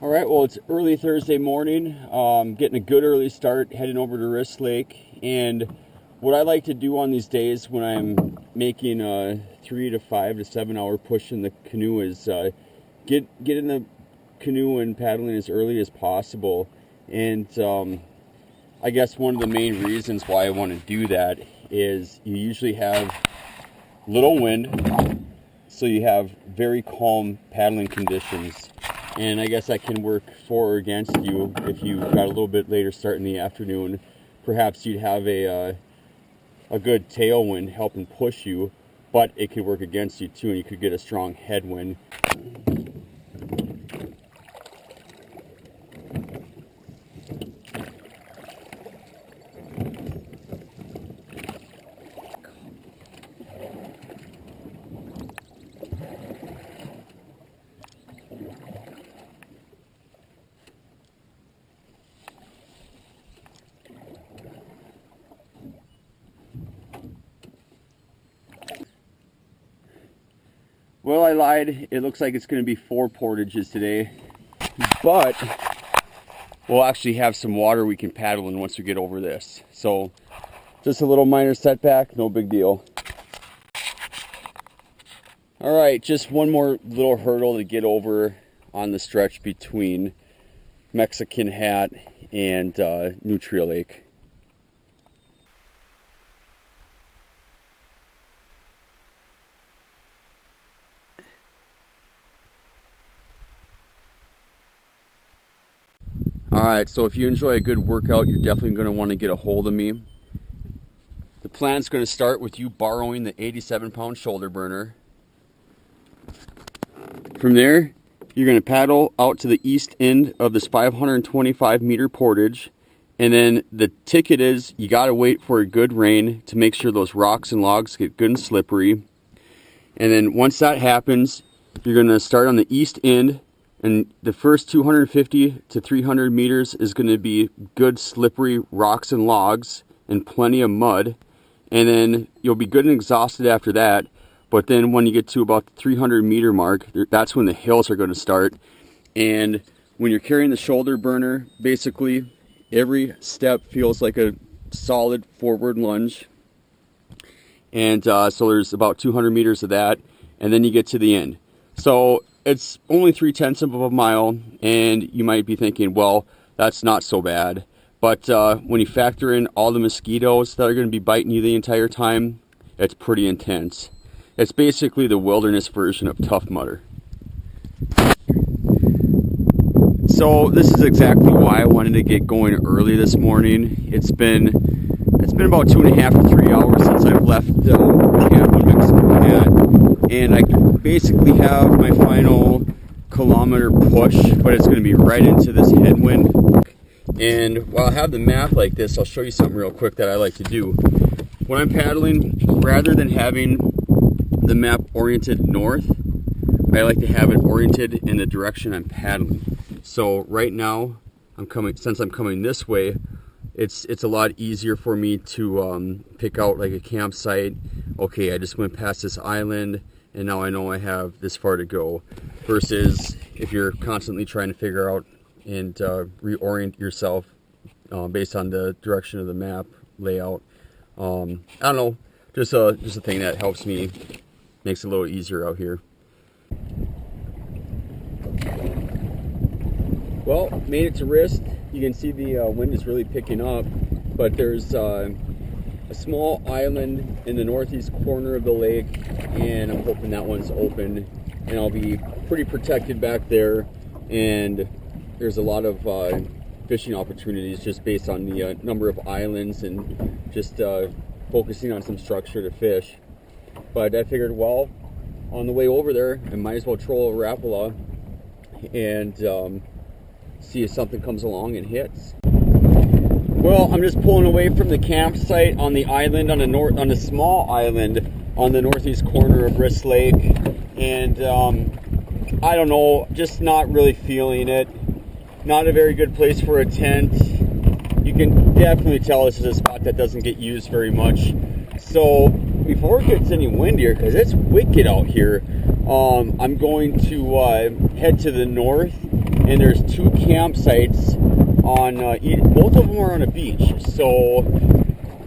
All right, well, it's early Thursday morning, getting a good early start, heading over to Wrist Lake. And what I like to do on these days when I'm making a 3 to 5 to 7 hour push in the canoe is get in the canoe and paddling as early as possible. And I guess one of the main reasons why I want to do that is you usually have little wind, so you have very calm paddling conditions. And I guess that can work for or against you. If you got a little bit later start in the afternoon, perhaps you'd have a good tailwind helping push you, but it could work against you too, and you could get a strong headwind. Well, I lied. It looks like it's going to be 4 portages today, but we'll actually have some water we can paddle in once we get over this. So just a little minor setback, no big deal. All right, just one more little hurdle to get over on the stretch between Mexican Hat and Nutria Lake. Alright, so if you enjoy a good workout, you're definitely going to want to get a hold of me. The plan's going to start with you borrowing the 87-pound shoulder burner. From there, you're going to paddle out to the east end of this 525-meter portage. And then the ticket is you got to wait for a good rain to make sure those rocks and logs get good and slippery. And then once that happens, you're going to start on the east end. And the first 250 to 300 meters is going to be good slippery rocks and logs and plenty of mud. And then you'll be good and exhausted after that. But then when you get to about the 300 meter mark, that's when the hills are going to start. And when you're carrying the shoulder burner, basically every step feels like a solid forward lunge. And so there's about 200 meters of that. And then you get to the end. So it's only 0.3 of a mile, and you might be thinking, well, that's not so bad. But when you factor in all the mosquitoes that are going to be biting you the entire time, it's pretty intense. It's basically the wilderness version of Tough Mudder. So this is exactly why I wanted to get going early this morning. It's been about 2.5 to 3 hours since I've left camp on Mexican Hat, and I basically have my final kilometer push, but it's going to be right into this headwind. And while I have the map like this, I'll show you something real quick that I like to do. When I'm paddling, rather than having the map oriented north, I like to have it oriented in the direction I'm paddling. So right now, since I'm coming this way, it's a lot easier for me to pick out like a campsite. Okay, I just went past this island, and now I know I have this far to go, versus if you're constantly trying to figure out and reorient yourself based on the direction of the map layout. I don't know, just a thing that helps me, makes it a little easier out here. Well, made it to Wrist. You can see the wind is really picking up, but there's a small island in the northeast corner of the lake, and I'm hoping that one's open, and I'll be pretty protected back there, and there's a lot of fishing opportunities just based on the number of islands and just focusing on some structure to fish. But I figured, well, on the way over there, I might as well troll a Rapala and see if something comes along and hits. Well, I'm just pulling away from the campsite on the island, on the small island on the northeast corner of Wrist Lake, and I don't know, just not really feeling it. Not a very good place for a tent. You can definitely tell this is a spot that doesn't get used very much. So before it gets any windier, because it's wicked out here, I'm going to head to the north, and there's 2 campsites on both of them are on a beach. So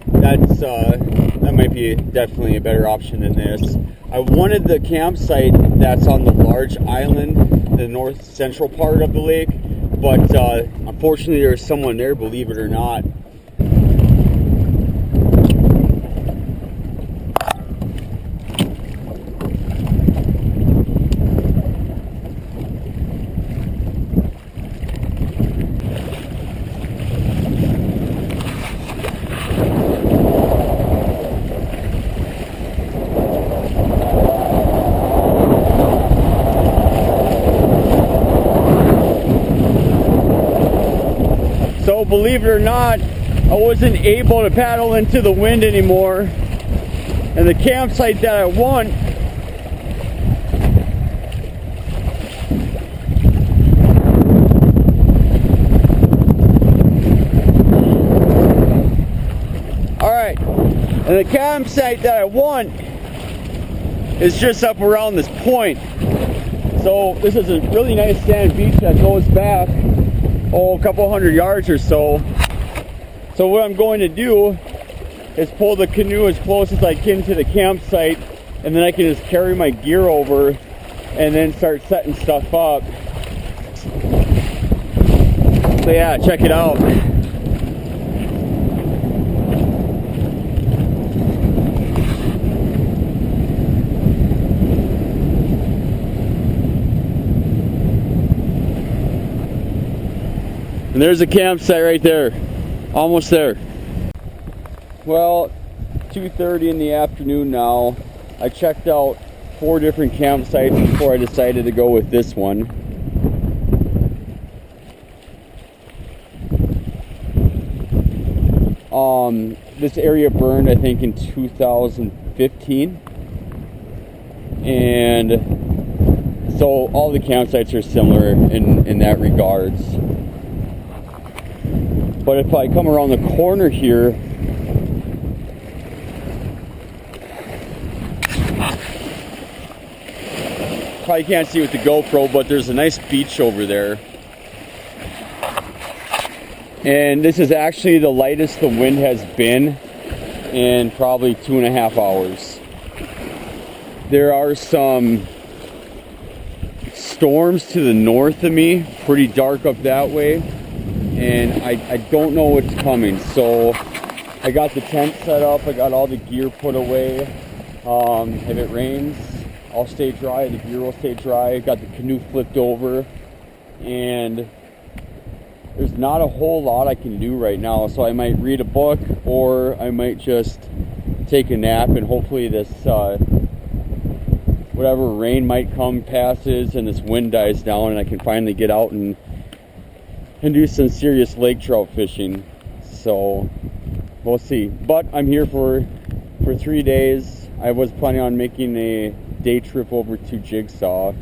that's that might be definitely a better option than this. I wanted the campsite that's on the large island, the north central part of the lake, but unfortunately there's someone there, believe it or not. So believe it or not, I wasn't able to paddle into the wind anymore, and the campsite that I want is just up around this point. So this is a really nice sand beach that goes back a couple hundred yards or so. So what I'm going to do is pull the canoe as close as I can to the campsite, and then I can just carry my gear over and then start setting stuff up. So yeah, check it out. And there's a campsite right there. Almost there. Well, 2:30 in the afternoon now. I checked out 4 different campsites before I decided to go with this one. This area burned, I think, in 2015. And so all the campsites are similar in that regards. But if I come around the corner here, probably can't see with the GoPro, but there's a nice beach over there. And this is actually the lightest the wind has been in probably 2.5 hours. There are some storms to the north of me, pretty dark up that way. And I don't know what's coming, so I got the tent set up, I got all the gear put away. If it rains, I'll stay dry, the gear will stay dry. Got the canoe flipped over, and there's not a whole lot I can do right now, so I might read a book, or I might just take a nap, and hopefully this whatever rain might come passes and this wind dies down, and I can finally get out and do some serious lake trout fishing. So we'll see. But I'm here for 3 days. I was planning on making a day trip over to Jigsaw.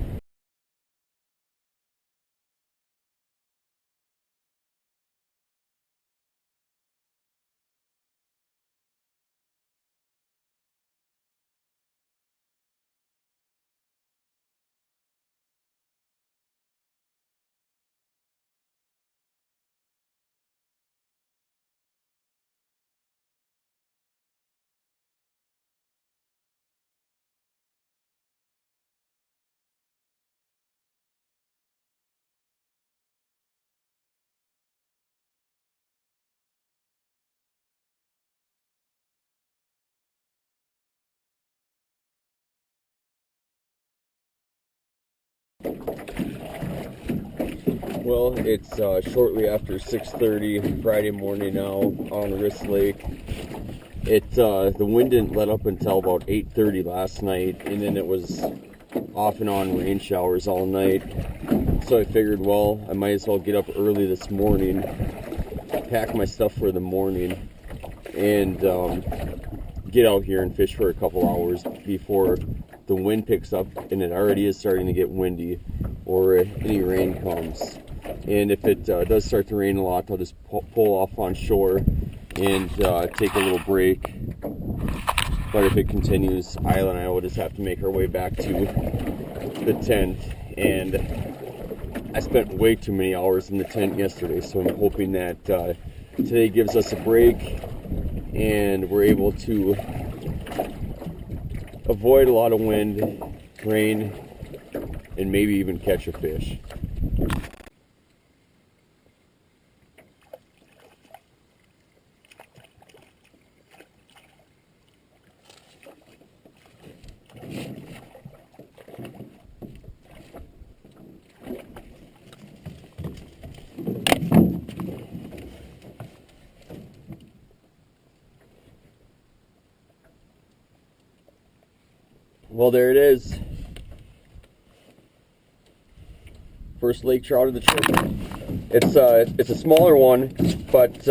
Well, it's shortly after 6:30 Friday morning now on Wrist Lake. The wind didn't let up until about 8:30 last night, and then it was off and on rain showers all night. So I figured, well, I might as well get up early this morning, pack my stuff for the morning, and get out here and fish for a couple hours before the wind picks up, and it already is starting to get windy, or any rain comes. and if it does start to rain a lot, I'll just pull off on shore and take a little break. But if it continues, Isla and I will just have to make our way back to the tent. And I spent way too many hours in the tent yesterday, so I'm hoping that today gives us a break and we're able to avoid a lot of wind, rain, and maybe even catch a fish. Well, there it is. First lake trout of the trip. It's a smaller one, but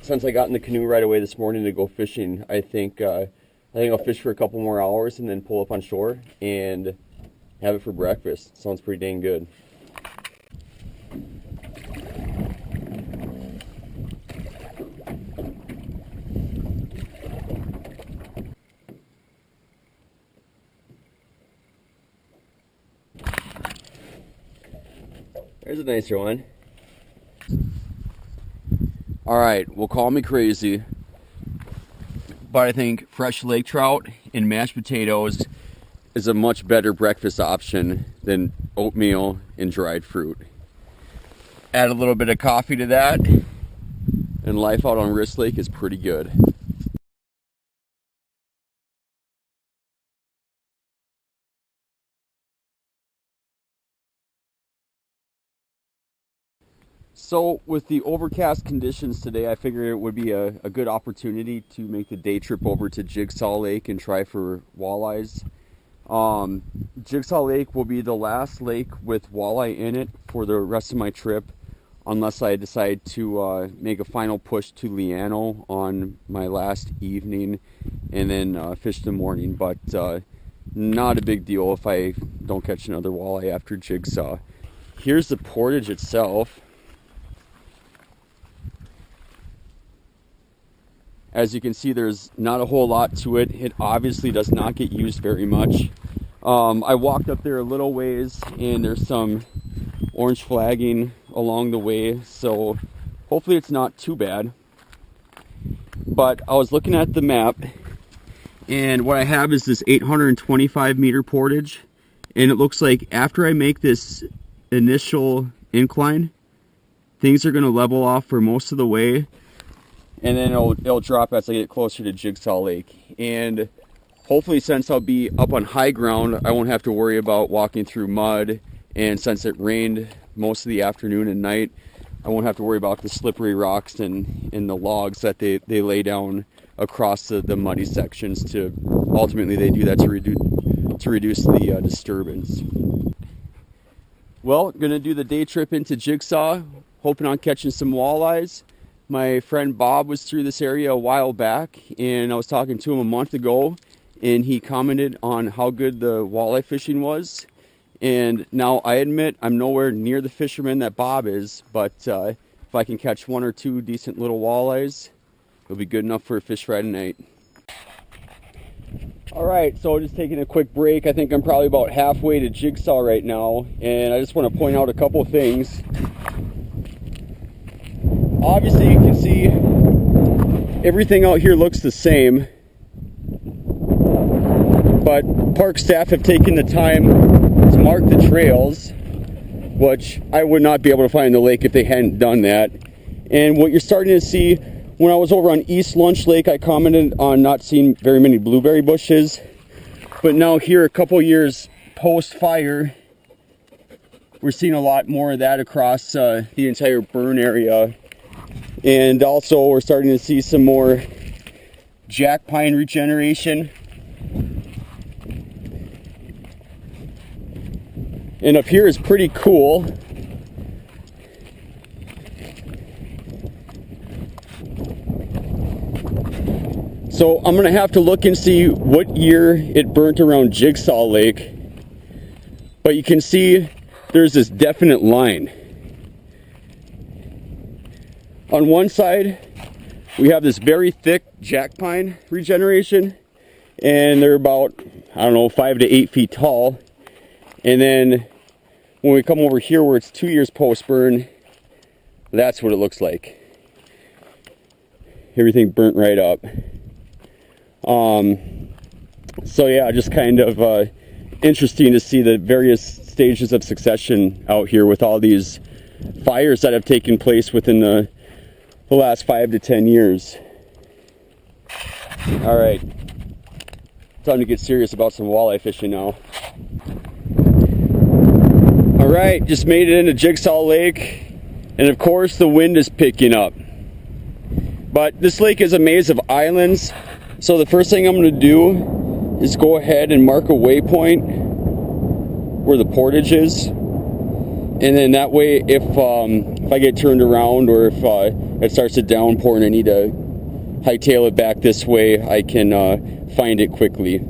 since I got in the canoe right away this morning to go fishing, I think I'll fish for a couple more hours and then pull up on shore and have it for breakfast. Sounds pretty dang good. There's a nicer one. Alright, well, call me crazy, but I think fresh lake trout and mashed potatoes is a much better breakfast option than oatmeal and dried fruit. Add a little bit of coffee to that, and life out on Wrist Lake is pretty good. So with the overcast conditions today, I figured it would be a good opportunity to make the day trip over to Jigsaw Lake and try for walleyes. Jigsaw Lake will be the last lake with walleye in it for the rest of my trip, unless I decide to make a final push to Liano on my last evening and then fish the morning. But not a big deal if I don't catch another walleye after Jigsaw. Here's the portage itself. As you can see, there's not a whole lot to it. It obviously does not get used very much. I walked up there a little ways and there's some orange flagging along the way, so hopefully it's not too bad. But I was looking at the map, and what I have is this 825 meter portage, and it looks like after I make this initial incline, things are going to level off for most of the way, and then it'll drop as I get closer to Jigsaw Lake. And hopefully, since I'll be up on high ground, I won't have to worry about walking through mud, and since it rained most of the afternoon and night, I won't have to worry about the slippery rocks and the logs that they lay down across the muddy sections. To ultimately, they do that to reduce the disturbance. Well, gonna do the day trip into Jigsaw, hoping on catching some walleyes. My friend Bob was through this area a while back, and I was talking to him a month ago, and he commented on how good the walleye fishing was. And now I admit I'm nowhere near the fisherman that Bob is, but if I can catch one or two decent little walleyes, it'll be good enough for a fish Friday night. Alright, so just taking a quick break. I think I'm probably about halfway to Jigsaw right now, and I just want to point out a couple of things. Obviously, you can see everything out here looks the same, but park staff have taken the time to mark the trails, which I would not be able to find the lake if they hadn't done that. And what you're starting to see, when I was over on East Lunch Lake, I commented on not seeing very many blueberry bushes, but now here, a couple years post-fire, we're seeing a lot more of that across the entire burn area. And also we're starting to see some more jack pine regeneration. And up here is pretty cool. So I'm gonna have to look and see what year it burnt around Jigsaw Lake. But you can see there's this definite line. On one side, we have this very thick jack pine regeneration, and they're about, I don't know, 5 to 8 feet tall. And then when we come over here where it's 2 years post-burn, that's what it looks like. Everything burnt right up. So yeah, just kind of interesting to see the various stages of succession out here with all these fires that have taken place within the last 5 to 10 years. All right, time to get serious about some walleye fishing now. All right, just made it into Jigsaw Lake, and of course the wind is picking up. But this lake is a maze of islands, so the first thing I'm going to do is go ahead and mark a waypoint where the portage is, and then that way if I get turned around or if it starts to downpour and I need to hightail it back this way, I can find it quickly.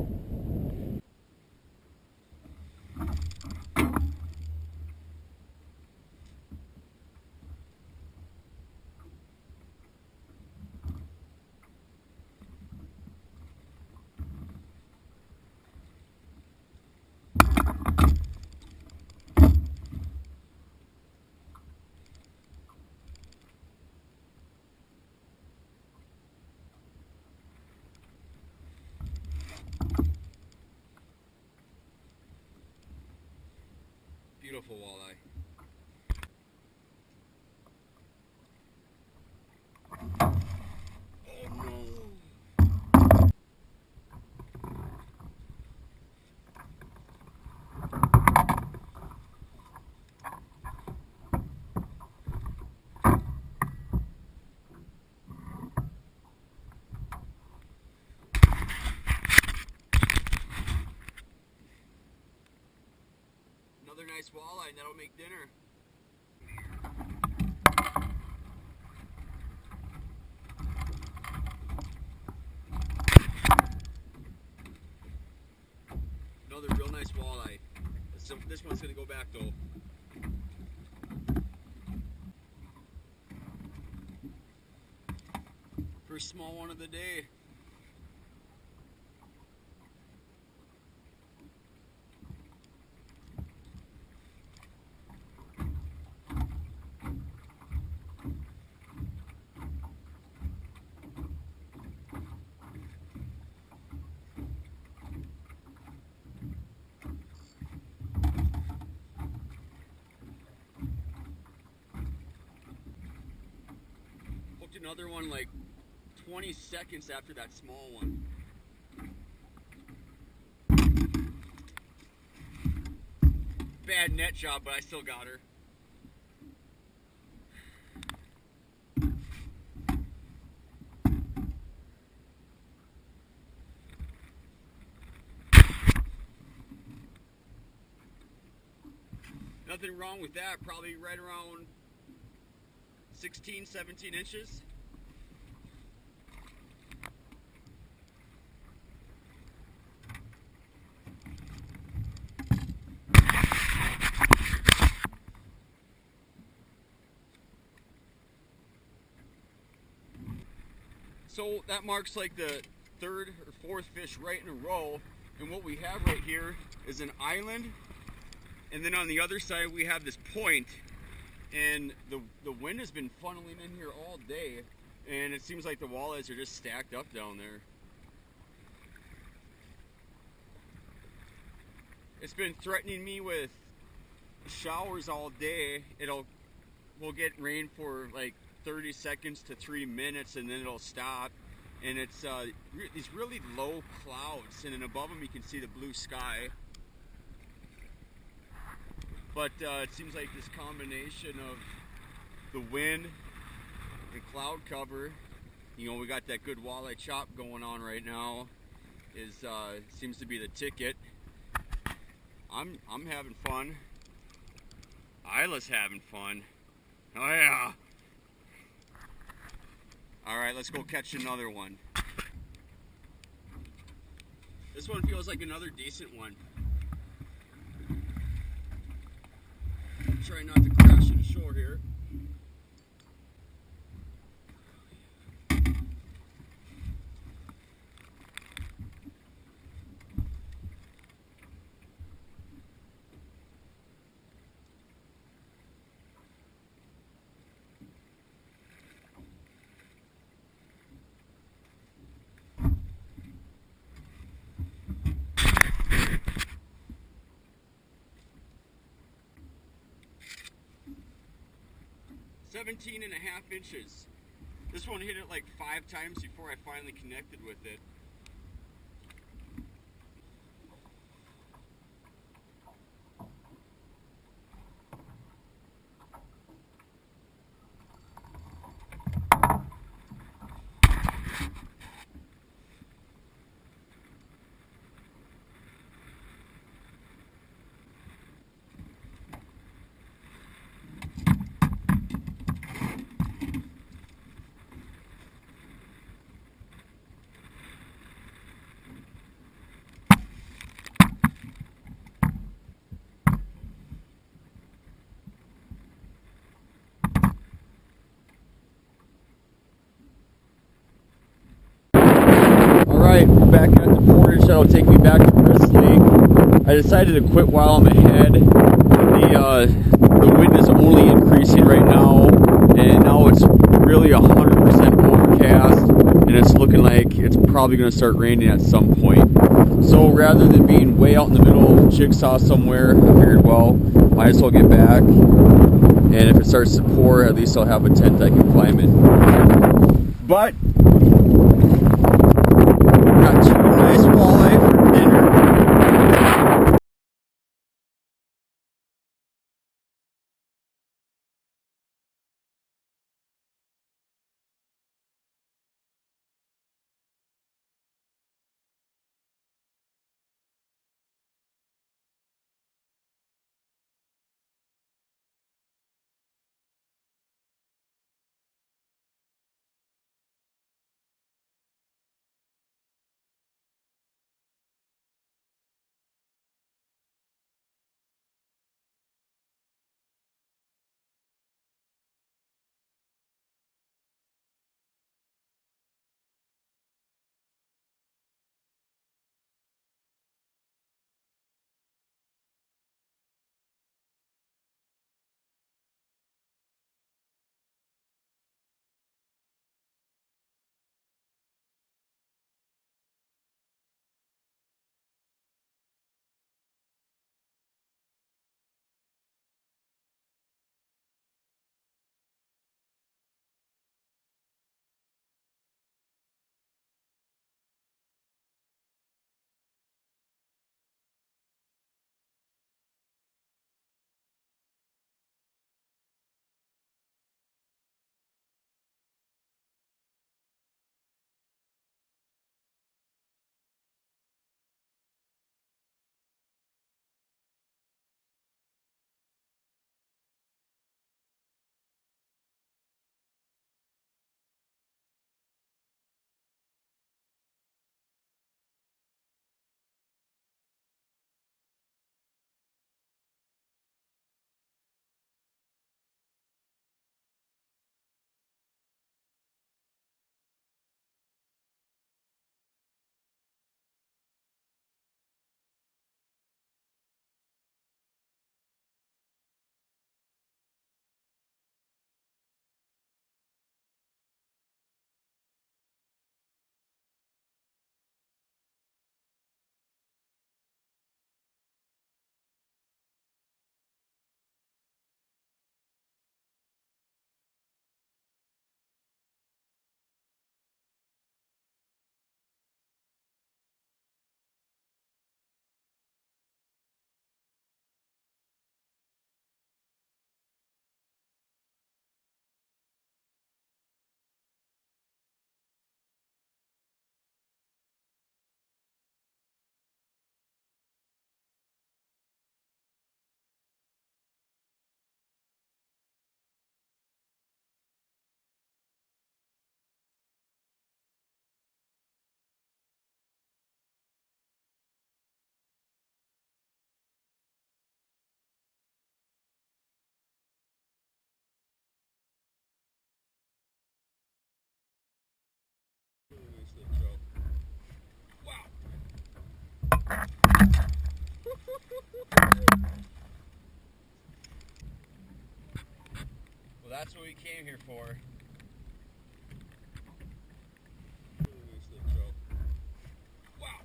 Beautiful walleye. Oh no. Another nice walleye, that'll make dinner. Another real nice walleye. This one's gonna go back though. First small one of the day. Another one like 20 seconds after that small one. Bad net job, but I still got her. Nothing wrong with that, probably right around 16, 17 inches. So that marks like the third or fourth fish right in a row, and what we have right here is an island, and then on the other side we have this point, and the wind has been funneling in here all day, and it seems like the walleyes are just stacked up down there. It's been threatening me with showers all day. We'll get rain for like 30 seconds to 3 minutes, and then it'll stop, and it's these really low clouds, and then above them you can see the blue sky. But it seems like this combination of the wind and cloud cover, you know, we got that good walleye chop going on right now, seems to be the ticket. I'm having fun. Isla's having fun. Oh yeah. All right, let's go catch another one. This one feels like another decent one. Try not to crash into shore here. 17.5 inches. This one hit it like 5 times before I finally connected with it. Alright, back at the portage that'll take me back to Brisk Lake. I decided to quit while I'm ahead. The wind is only increasing right now, and now it's really 100% overcast, and it's looking like it's probably going to start raining at some point. So rather than being way out in the middle of Jigsaw somewhere, I figured, well, might as well get back, and if it starts to pour, at least I'll have a tent I can climb in. But got 2 nice walleye for dinner. Well, that's what we came here for. Wow.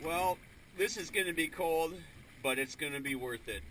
Well, this This is going to be cold, but it's going to be worth it.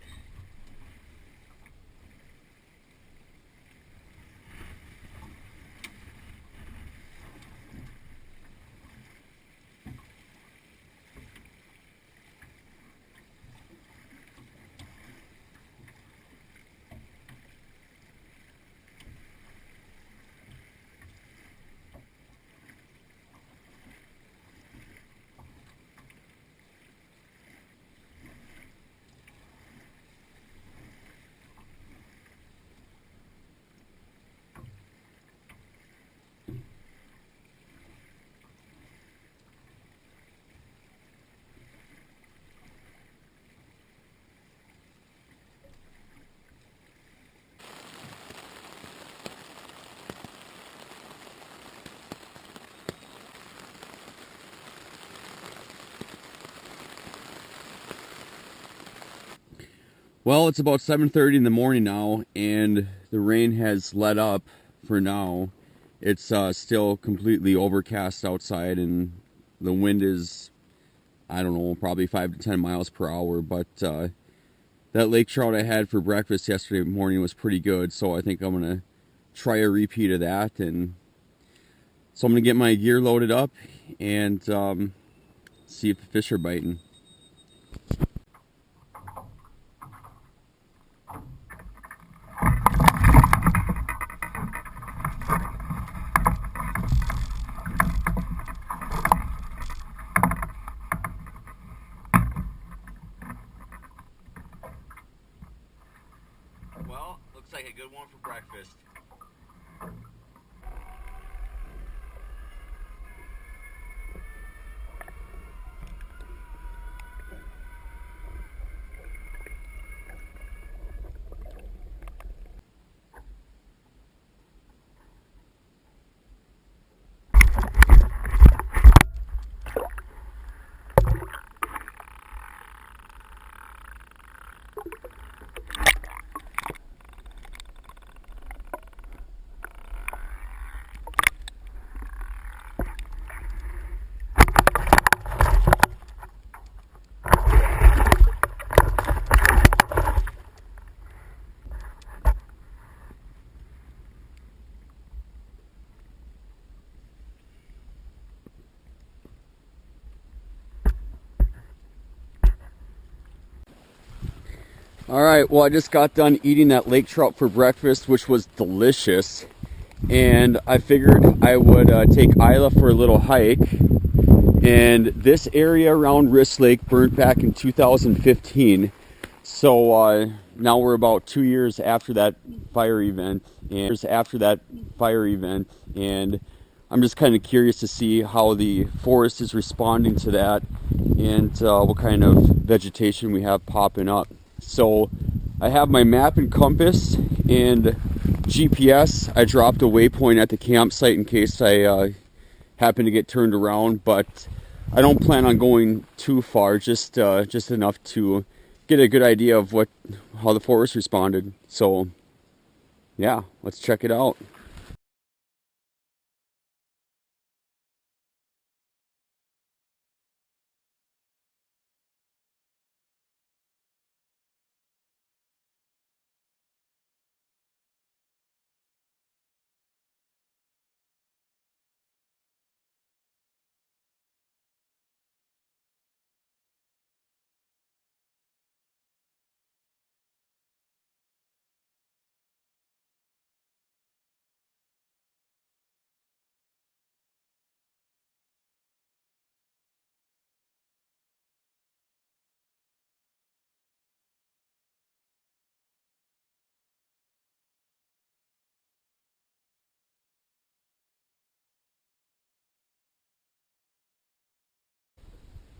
Well, it's about 7:30 in the morning now, and the rain has let up for now. It's still completely overcast outside, and the wind is, I don't know, probably 5 to 10 miles per hour. But that lake trout I had for breakfast yesterday morning was pretty good, so I think I'm going to try a repeat of that. And so I'm going to get my gear loaded up and see if the fish are biting. Well, looks like a good one for breakfast. Alright, well I just got done eating that lake trout for breakfast, which was delicious. And I figured I would take Isla for a little hike. And this area around Wrist Lake burned back in 2015. So now we're about 2 years after that fire event. And I'm just kind of curious to see how the forest is responding to that, and what kind of vegetation we have popping up. So I have my map and compass and GPS. I dropped a waypoint at the campsite in case I happen to get turned around, but I don't plan on going too far, just enough to get a good idea of how the forest responded. So yeah, let's check it out.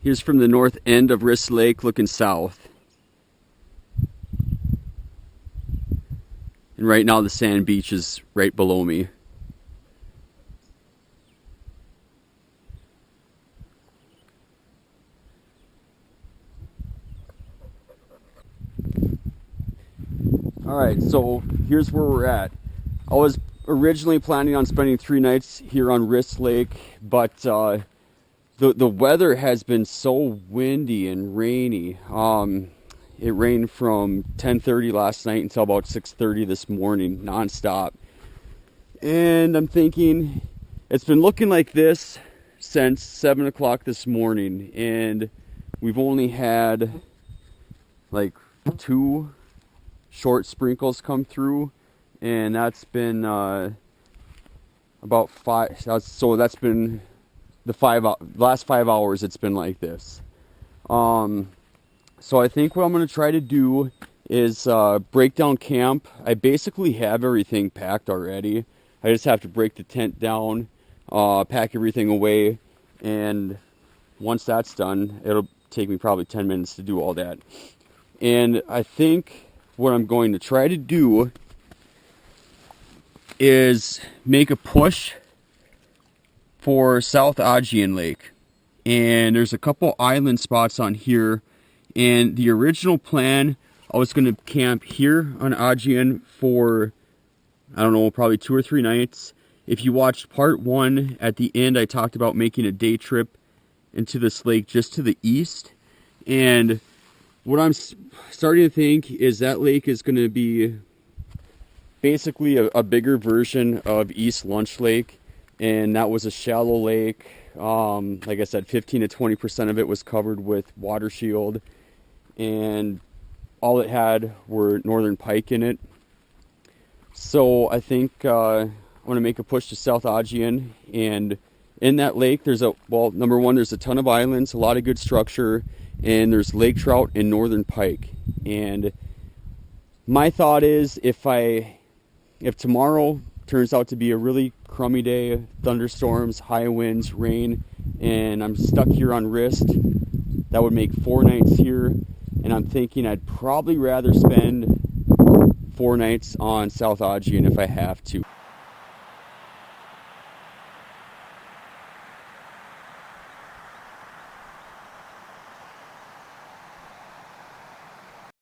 Here's from the north end of Wrist Lake looking south. And right now the sand beach is right below me. Alright, so here's where we're at. I was originally planning on spending 3 nights here on Wrist Lake, but the weather has been so windy and rainy. It rained from 10:30 last night until about 6:30 this morning, nonstop. And I'm thinking, it's been looking like this since 7 o'clock this morning, and we've only had like 2 short sprinkles come through, and that's been about 5. So that's been the last 5 hours. It's been like this. So I think what I'm going to try to do is break down camp. I basically have everything packed already. I just have to break the tent down, pack everything away, and once that's done, it'll take me probably 10 minutes to do all that. And I think what I'm going to try to do is make a push for South Augean Lake. And there's a couple island spots on here. And the original plan, I was going to camp here on Augean for, I don't know, probably 2 or 3 nights. If you watched part 1, at the end I talked about making a day trip into this lake just to the east. And what I'm starting to think is that lake is going to be basically a bigger version of East Lunch Lake. And that was a shallow lake. Like I said, 15 to 20% of it was covered with water shield. And all it had were northern pike in it. So I think I want to make a push to South Augean, and in that lake there's number one, there's a ton of islands, a lot of good structure, and there's lake trout and northern pike. And my thought is, if tomorrow turns out to be a really crummy day, thunderstorms, high winds, rain, and I'm stuck here on Wrist, that would make 4 nights here. And I'm thinking I'd probably rather spend 4 nights on South Augean if I have to.